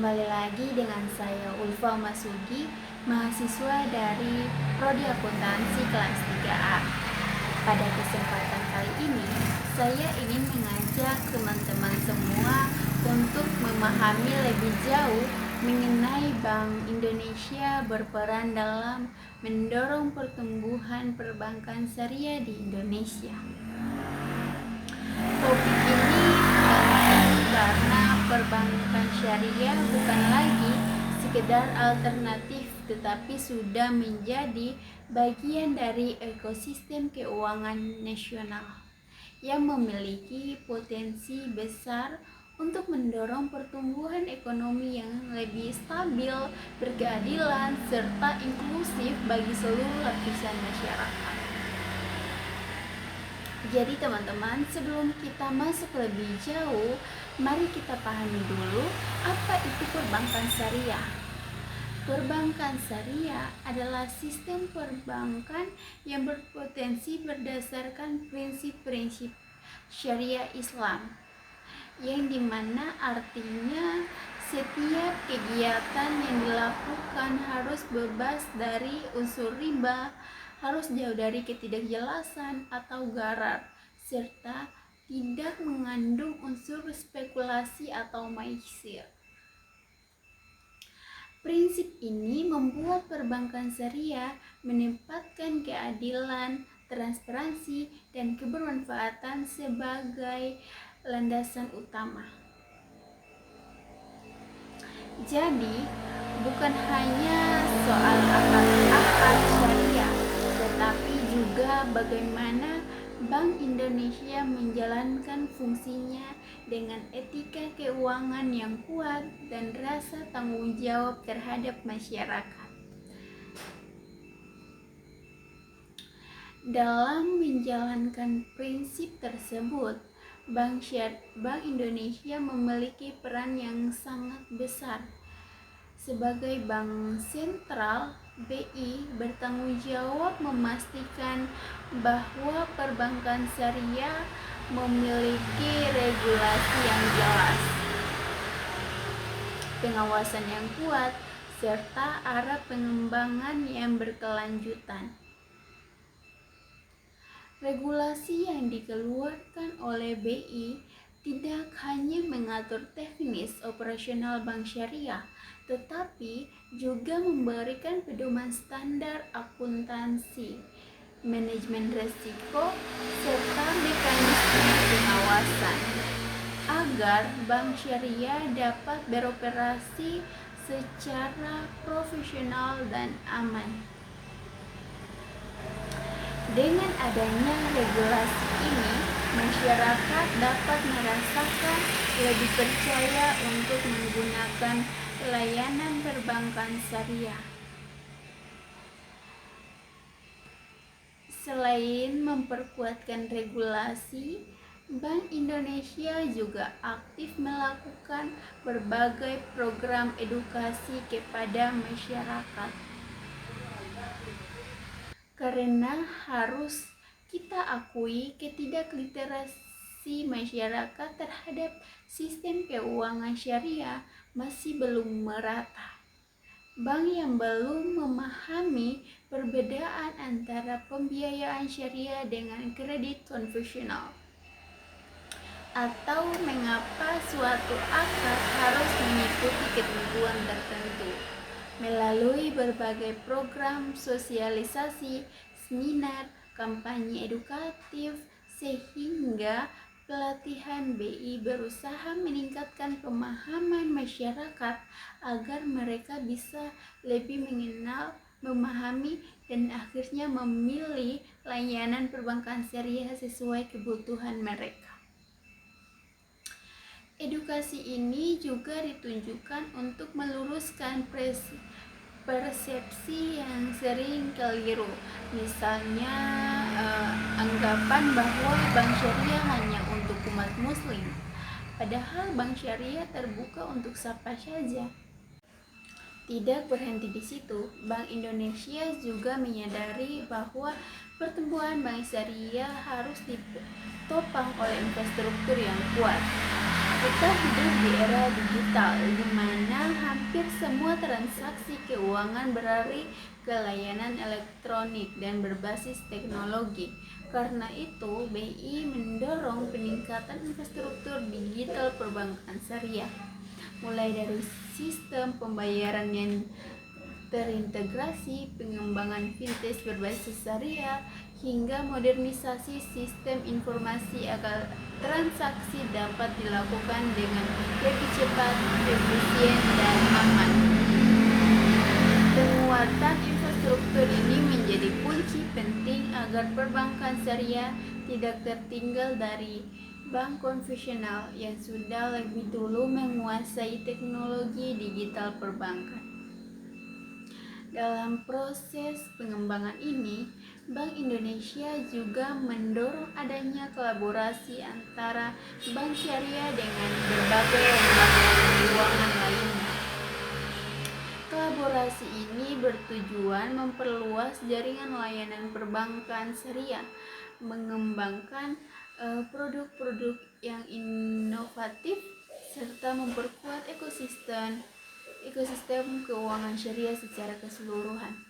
Kembali lagi dengan saya Ulfa Masugi, mahasiswa dari Prodi Akuntansi kelas 3A. Pada kesempatan kali ini, saya ingin mengajak teman-teman semua untuk memahami lebih jauh mengenai Bank Indonesia berperan dalam mendorong pertumbuhan perbankan syariah di Indonesia. Topik ini karena perbankan syariah bukan lagi sekedar alternatif, tetapi sudah menjadi bagian dari ekosistem keuangan nasional yang memiliki potensi besar untuk mendorong pertumbuhan ekonomi yang lebih stabil, berkeadilan, serta inklusif bagi seluruh lapisan masyarakat. Jadi teman-teman, sebelum kita masuk lebih jauh, mari kita pahami dulu apa itu perbankan syariah. Perbankan syariah adalah sistem perbankan yang berpotensi berdasarkan prinsip-prinsip syariah Islam, yang dimana artinya setiap kegiatan yang dilakukan harus bebas dari unsur riba, harus jauh dari ketidakjelasan atau gharar, serta tidak mengandung unsur spekulasi atau maisir. Prinsip ini membuat perbankan syariah menempatkan keadilan, transparansi, dan kebermanfaatan sebagai landasan utama. Jadi, bukan hanya soal akad syariah, tetapi juga bagaimana Bank Indonesia menjalankan fungsinya dengan etika keuangan yang kuat dan rasa tanggung jawab terhadap masyarakat. Dalam menjalankan prinsip tersebut, Bank Indonesia memiliki peran yang sangat besar. Sebagai bank sentral, BI bertanggung jawab memastikan bahwa perbankan syariah memiliki regulasi yang jelas, pengawasan yang kuat, serta arah pengembangan yang berkelanjutan. Regulasi yang dikeluarkan oleh BI tidak hanya mengatur teknis operasional bank syariah, tetapi juga memberikan pedoman standar akuntansi, manajemen risiko, serta mekanisme pengawasan agar bank syariah dapat beroperasi secara profesional dan aman. Dengan adanya regulasi ini, masyarakat dapat merasakan lebih percaya untuk menggunakan layanan perbankan syariah. Selain memperkuatkan regulasi, Bank Indonesia juga aktif melakukan berbagai program edukasi kepada masyarakat. Karena harus kita akui ketidakliterasi masyarakat terhadap sistem keuangan syariah masih belum merata. Bank yang belum memahami perbedaan antara pembiayaan syariah dengan kredit konvensional, atau mengapa suatu akad harus mengikuti ketentuan tertentu. Melalui berbagai program sosialisasi, seminar, kampanye edukatif, sehingga pelatihan BI berusaha meningkatkan pemahaman masyarakat agar mereka bisa lebih mengenal, memahami, dan akhirnya memilih layanan perbankan syariah sesuai kebutuhan mereka. Edukasi ini juga ditunjukkan untuk meluruskan persepsi yang sering keliru, misalnya anggapan bahwa bank syariah hanya untuk umat muslim, padahal bank syariah terbuka untuk siapa saja. Tidak berhenti di situ, Bank Indonesia juga menyadari bahwa pertumbuhan bank syariah harus ditopang oleh infrastruktur yang kuat. Kita hidup di era digital di mana hampir semua transaksi keuangan beralih ke layanan elektronik dan berbasis teknologi. Karena itu, BI mendorong peningkatan infrastruktur digital perbankan syariah, mulai dari sistem pembayaran yang terintegrasi, pengembangan fintech berbasis syariah, hingga modernisasi sistem informasi agar transaksi dapat dilakukan dengan lebih cepat, efisien, dan aman. Penguatan infrastruktur ini menjadi kunci penting agar perbankan syariah tidak tertinggal dari bank konvensional yang sudah lebih dulu menguasai teknologi digital perbankan. Dalam proses pengembangan ini, Bank Indonesia juga mendorong adanya kolaborasi antara bank syariah dengan berbagai lembaga keuangan lainnya. Kolaborasi ini bertujuan memperluas jaringan layanan perbankan syariah, mengembangkan produk-produk yang inovatif, serta memperkuat ekosistem keuangan syariah secara keseluruhan.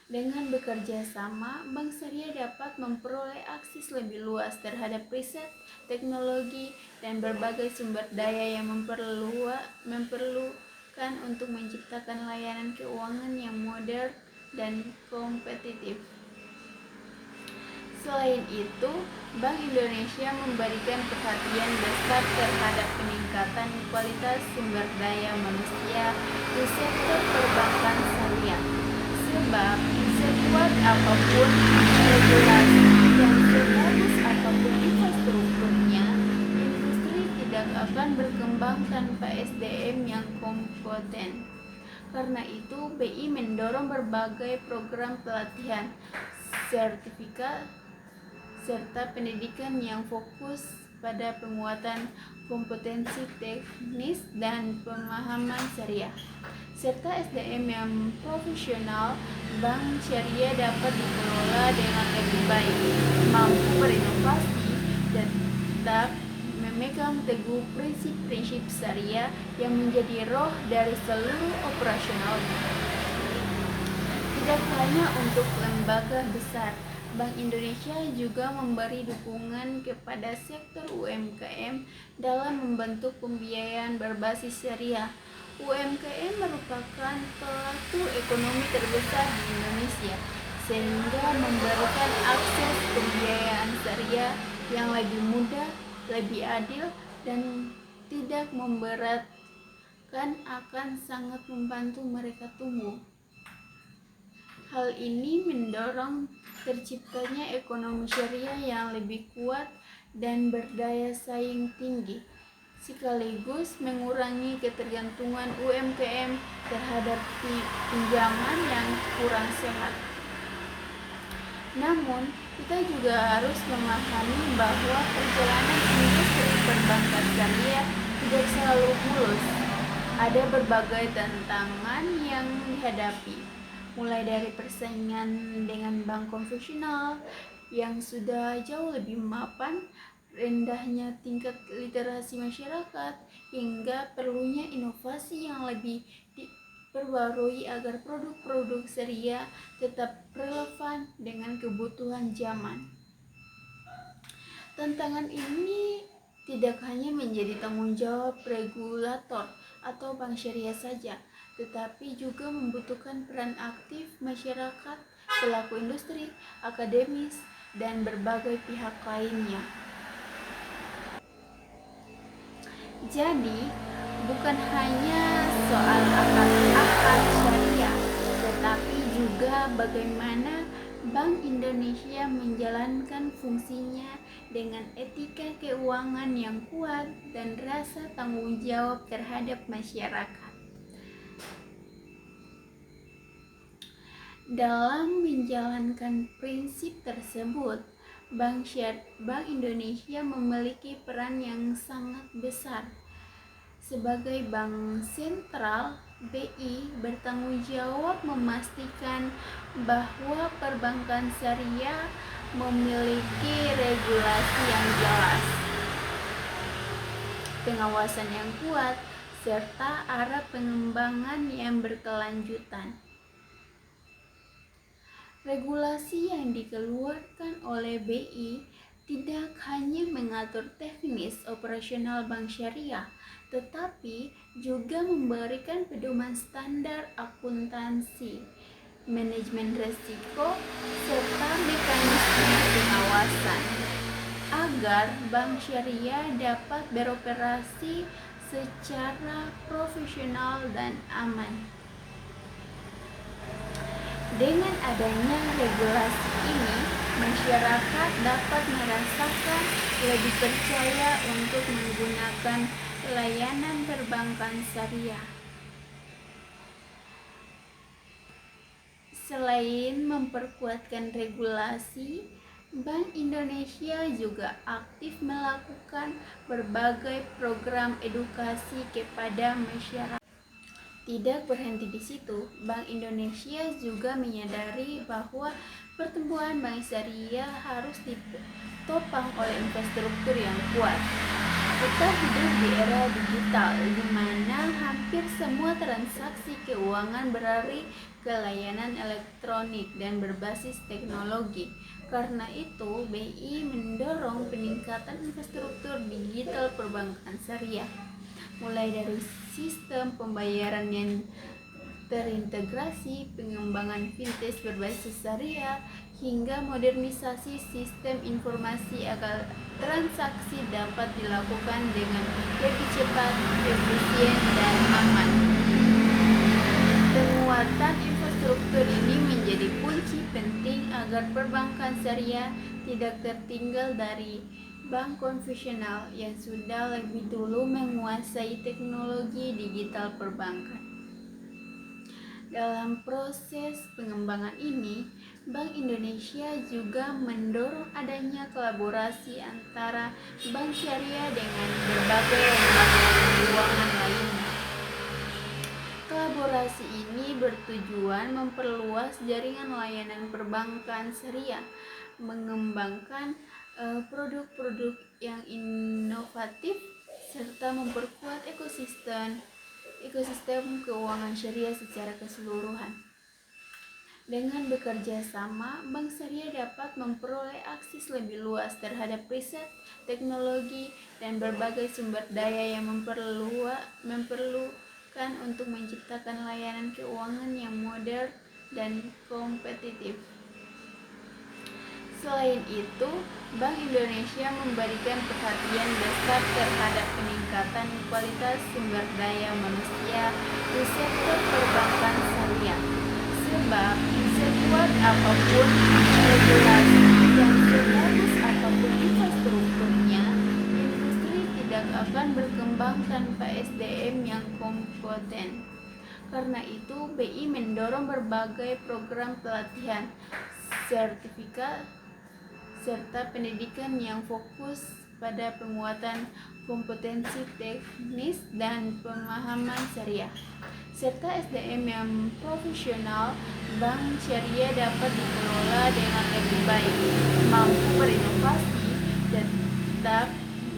Dengan bekerja sama, bank syariah dapat memperoleh akses lebih luas terhadap riset, teknologi, dan berbagai sumber daya yang memerlukan untuk menciptakan layanan keuangan yang modern dan kompetitif. Selain itu, Bank Indonesia memberikan perhatian besar terhadap peningkatan kualitas sumber daya manusia di sektor perbankan syariah. Sebab, sekuat apapun regulasi dan sebagus apapun infrastrukturnya, industri tidak akan berkembang tanpa SDM yang kompeten. Karena itu, BI mendorong berbagai program pelatihan, sertifikat, serta pendidikan yang fokus pada penguatan kompetensi teknis dan pemahaman syariah, serta SDM yang profesional. Bank syariah dapat dikelola dengan lebih baik, mampu berinovasi, dan tetap memegang teguh prinsip-prinsip syariah yang menjadi roh dari seluruh operasionalnya. Tidak hanya untuk lembaga besar, Bank Indonesia juga memberi dukungan kepada sektor UMKM dalam membentuk pembiayaan berbasis syariah. UMKM merupakan pelaku ekonomi terbesar di Indonesia, sehingga memberikan akses pembiayaan syariah yang lebih mudah, lebih adil, dan tidak memberatkan akan sangat membantu mereka tumbuh. Hal ini mendorong terciptanya ekonomi syariah yang lebih kuat dan berdaya saing tinggi, sekaligus mengurangi ketergantungan UMKM terhadap pinjaman yang kurang sehat. Namun, kita juga harus memahami bahwa perjalanan industri perbankan syariah tidak selalu mulus. Ada berbagai tantangan yang dihadapi, mulai dari persaingan dengan bank konvensional yang sudah jauh lebih mapan, rendahnya tingkat literasi masyarakat, hingga perlunya inovasi yang lebih diperbarui agar produk-produk syariah tetap relevan dengan kebutuhan zaman. Tantangan ini tidak hanya menjadi tanggung jawab regulator atau bank syariah saja, tetapi juga membutuhkan peran aktif masyarakat, pelaku industri, akademis, dan berbagai pihak lainnya. Jadi, bukan hanya soal akad syariah, tetapi juga bagaimana Bank Indonesia menjalankan fungsinya dengan etika keuangan yang kuat dan rasa tanggung jawab terhadap masyarakat. Dalam menjalankan prinsip tersebut, Bank Indonesia memiliki peran yang sangat besar. Sebagai bank sentral, BI bertanggung jawab memastikan bahwa perbankan syariah memiliki regulasi yang jelas, pengawasan yang kuat, serta arah pengembangan yang berkelanjutan. Regulasi yang dikeluarkan oleh BI tidak hanya mengatur teknis operasional bank syariah, tetapi juga memberikan pedoman standar akuntansi, manajemen risiko, serta mekanisme pengawasan agar bank syariah dapat beroperasi secara profesional dan aman. Dengan adanya regulasi ini, masyarakat dapat merasakan lebih percaya untuk menggunakan layanan perbankan syariah. Selain memperkuatkan regulasi, Bank Indonesia juga aktif melakukan berbagai program edukasi kepada masyarakat. Tidak berhenti di situ, Bank Indonesia juga menyadari bahwa pertumbuhan bank syariah harus ditopang oleh infrastruktur yang kuat. Kita hidup di era digital, di mana hampir semua transaksi keuangan beralih ke layanan elektronik dan berbasis teknologi. Karena itu, BI mendorong peningkatan infrastruktur digital perbankan syariah, mulai dari sistem pembayaran yang terintegrasi, pengembangan fintech berbasis syariah, hingga modernisasi sistem informasi agar transaksi dapat dilakukan dengan lebih cepat, efisien, dan aman. Penguatan infrastruktur ini menjadi kunci penting agar perbankan syariah tidak tertinggal dari bank konvensional yang sudah lebih dulu menguasai teknologi digital perbankan. Dalam proses pengembangan ini, Bank Indonesia juga mendorong adanya kolaborasi antara bank syariah dengan berbagai lembaga keuangan lainnya. Kolaborasi ini bertujuan memperluas jaringan layanan perbankan syariah, mengembangkan produk-produk yang inovatif, serta memperkuat ekosistem keuangan syariah secara keseluruhan. Dengan bekerja sama, bank syariah dapat memperoleh akses lebih luas terhadap riset, teknologi, dan berbagai sumber daya yang memerlukan untuk menciptakan layanan keuangan yang modern dan kompetitif. Selain itu, Bank Indonesia memberikan perhatian besar terhadap peningkatan kualitas sumber daya manusia di sektor perbankan syariah. Sebab, sekuat apapun regulasi dan sebagus apapun infrastrukturnya, industri tidak akan berkembang tanpa SDM yang kompeten. Karena itu, BI mendorong berbagai program pelatihan, sertifikat, serta pendidikan yang fokus pada penguatan kompetensi teknis dan pemahaman syariah, serta SDM yang profesional. Bank syariah dapat dikelola dengan lebih baik, mampu berinovasi, dan tetap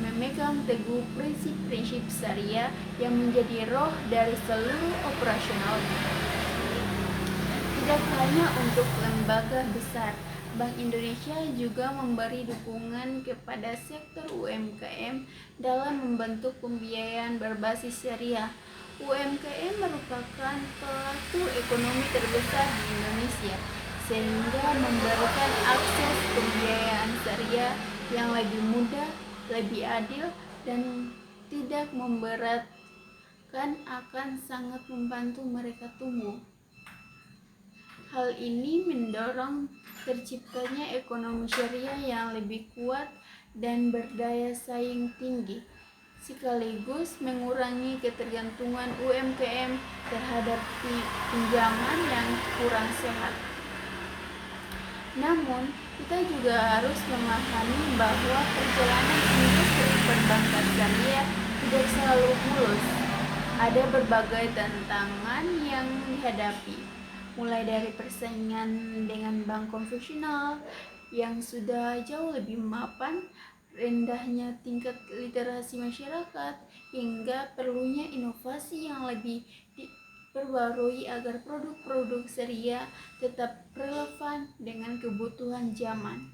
memegang teguh prinsip-prinsip syariah yang menjadi roh dari seluruh operasionalnya. Tidak hanya untuk lembaga besar, Bank Indonesia juga memberi dukungan kepada sektor UMKM dalam membentuk pembiayaan berbasis syariah. UMKM merupakan pelaku ekonomi terbesar di Indonesia, sehingga memberikan akses pembiayaan syariah yang lebih mudah, lebih adil, dan tidak memberatkan akan sangat membantu mereka tumbuh. Hal ini mendorong terciptanya ekonomi syariah yang lebih kuat dan berdaya saing tinggi, sekaligus mengurangi ketergantungan UMKM terhadap pinjaman yang kurang sehat. Namun, kita juga harus memahami bahwa perjalanan industri perbankan syariah tidak selalu mulus. Ada berbagai tantangan yang dihadapi, mulai dari persaingan dengan bank konvensional yang sudah jauh lebih mapan, rendahnya tingkat literasi masyarakat, hingga perlunya inovasi yang lebih diperbarui agar produk-produk syariah tetap relevan dengan kebutuhan zaman.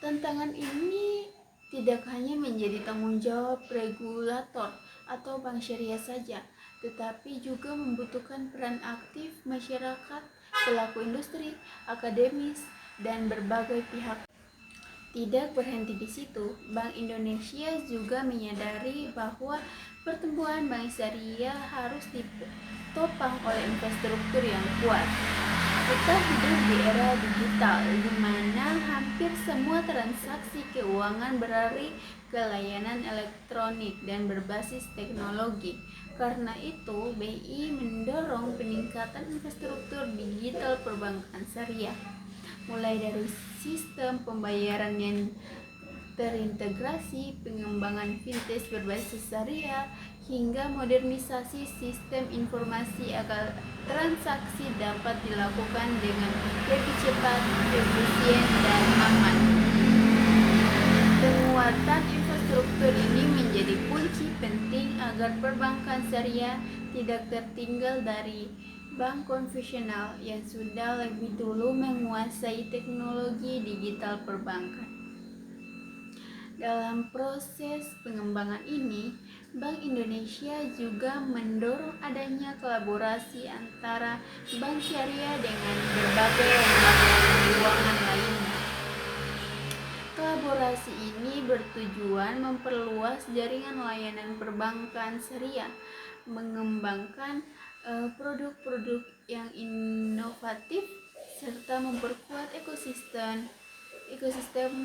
Tantangan ini tidak hanya menjadi tanggung jawab regulator atau bank syariah saja, tetapi juga membutuhkan peran aktif masyarakat, pelaku industri, akademis, dan berbagai pihak. Tidak berhenti di situ, Bank Indonesia juga menyadari bahwa pertumbuhan bank syariah harus ditopang oleh infrastruktur yang kuat. Kita hidup di era digital, di mana hampir semua transaksi keuangan beralih ke layanan elektronik dan berbasis teknologi. Karena itu, BI mendorong peningkatan infrastruktur digital perbankan syariah, mulai dari sistem pembayaran yang terintegrasi, pengembangan fintech berbasis syariah, hingga modernisasi sistem informasi agar transaksi dapat dilakukan dengan lebih cepat, efisien, dan aman. Penguatan infrastruktur ini menjadi kunci penting agar perbankan syariah tidak tertinggal dari bank konvensional yang sudah lebih dulu menguasai teknologi digital perbankan. Dalam proses pengembangan ini, Bank Indonesia juga mendorong adanya kolaborasi antara bank syariah dengan berbagai lembaga keuangan lainnya. Kolaborasi ini bertujuan memperluas jaringan layanan perbankan syariah, mengembangkan produk-produk yang inovatif, serta memperkuat ekosistem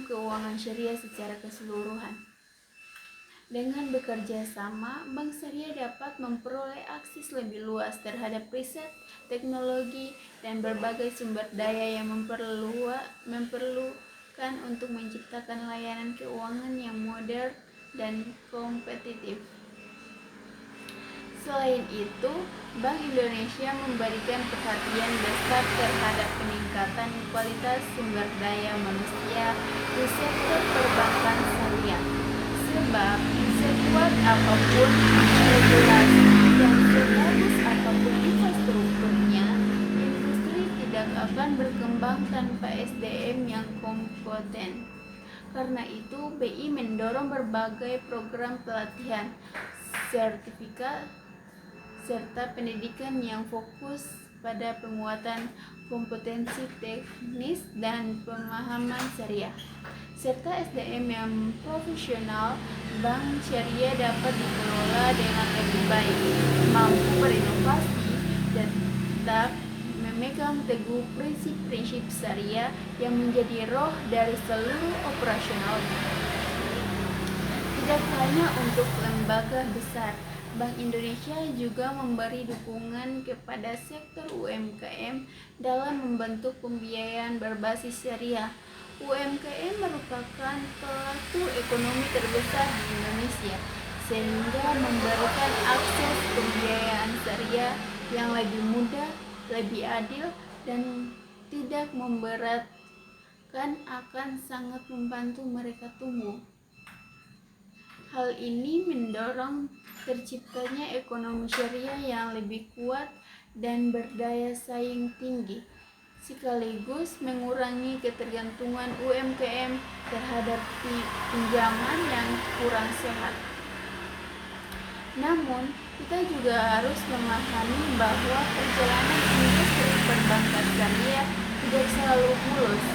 keuangan syariah secara keseluruhan. Dengan bekerja sama, bank syariah dapat memperoleh akses lebih luas terhadap riset, teknologi, dan berbagai sumber daya yang memerlukan untuk menciptakan layanan keuangan yang modern dan kompetitif. Selain itu, Bank Indonesia memberikan perhatian besar terhadap peningkatan kualitas sumber daya manusia di sektor perbankan syariah. Sebab, sekuat apapun regulasi dan sebagus apapun infrastrukturnya, industri tidak akan berkembang tanpa SDM yang kompeten. Karena itu, BI mendorong berbagai program pelatihan, sertifikat, serta pendidikan yang fokus pada penguatan kompetensi teknis dan pemahaman syariah, serta SDM yang profesional. Bank syariah dapat dikelola dengan lebih baik, mampu berinovasi, dan tetap memegang teguh prinsip-prinsip syariah yang menjadi roh dari seluruh operasionalnya. Tidak hanya untuk lembaga besar, Bank Indonesia juga memberi dukungan kepada sektor UMKM dalam membentuk pembiayaan berbasis syariah. UMKM merupakan pelaku ekonomi terbesar di Indonesia, sehingga memberikan akses pembiayaan syariah yang lebih mudah, lebih adil, dan tidak memberatkan akan sangat membantu mereka tumbuh. Hal ini mendorong terciptanya ekonomi syariah yang lebih kuat dan berdaya saing tinggi, sekaligus mengurangi ketergantungan UMKM terhadap pinjaman yang kurang sehat. Namun, kita juga harus memahami bahwa perjalanan industri perbankan syariah tidak selalu mulus.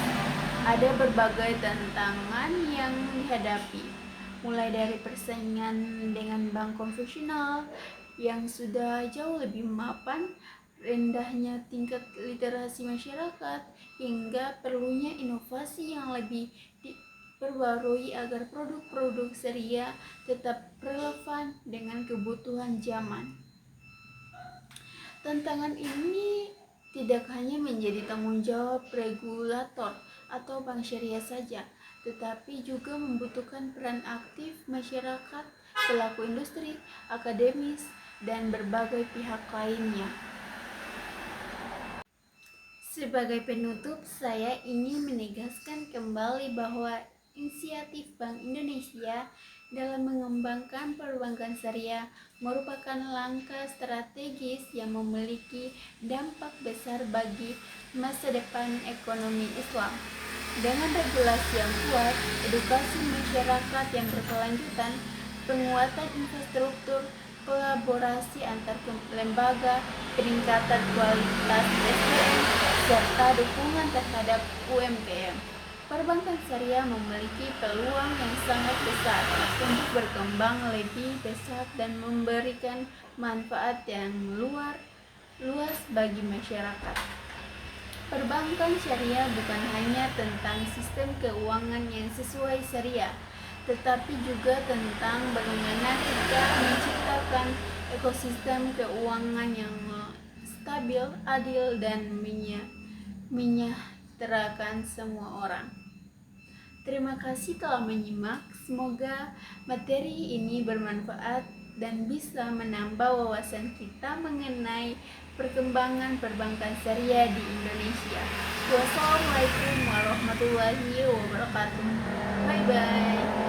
Ada berbagai tantangan yang dihadapi, mulai dari persaingan dengan bank konvensional yang sudah jauh lebih mapan, rendahnya tingkat literasi masyarakat, hingga perlunya inovasi yang lebih diperbarui agar produk-produk syariah tetap relevan dengan kebutuhan zaman. Tantangan ini tidak hanya menjadi tanggung jawab regulator atau bank syariah saja, tetapi juga membutuhkan peran aktif masyarakat, pelaku industri, akademis, dan berbagai pihak lainnya. Sebagai penutup, saya ingin menegaskan kembali bahwa Inisiatif Bank Indonesia dalam mengembangkan perbankan syariah merupakan langkah strategis yang memiliki dampak besar bagi masa depan ekonomi Islam. Dengan regulasi yang kuat, edukasi masyarakat yang berkelanjutan, penguatan infrastruktur, kolaborasi antar lembaga, peningkatan kualitas SDM, serta dukungan terhadap UMKM, perbankan syariah memiliki peluang yang sangat besar untuk berkembang lebih besar dan memberikan manfaat yang luas bagi masyarakat. Perbankan syariah bukan hanya tentang sistem keuangan yang sesuai syariah, tetapi juga tentang bagaimana kita menciptakan ekosistem keuangan yang stabil, adil, dan menyejahterakan semua orang. Terima kasih telah menyimak. Semoga materi ini bermanfaat dan bisa menambah wawasan kita mengenai perkembangan perbankan syariah di Indonesia. Wassalamualaikum warahmatullahi wabarakatuh. Bye bye.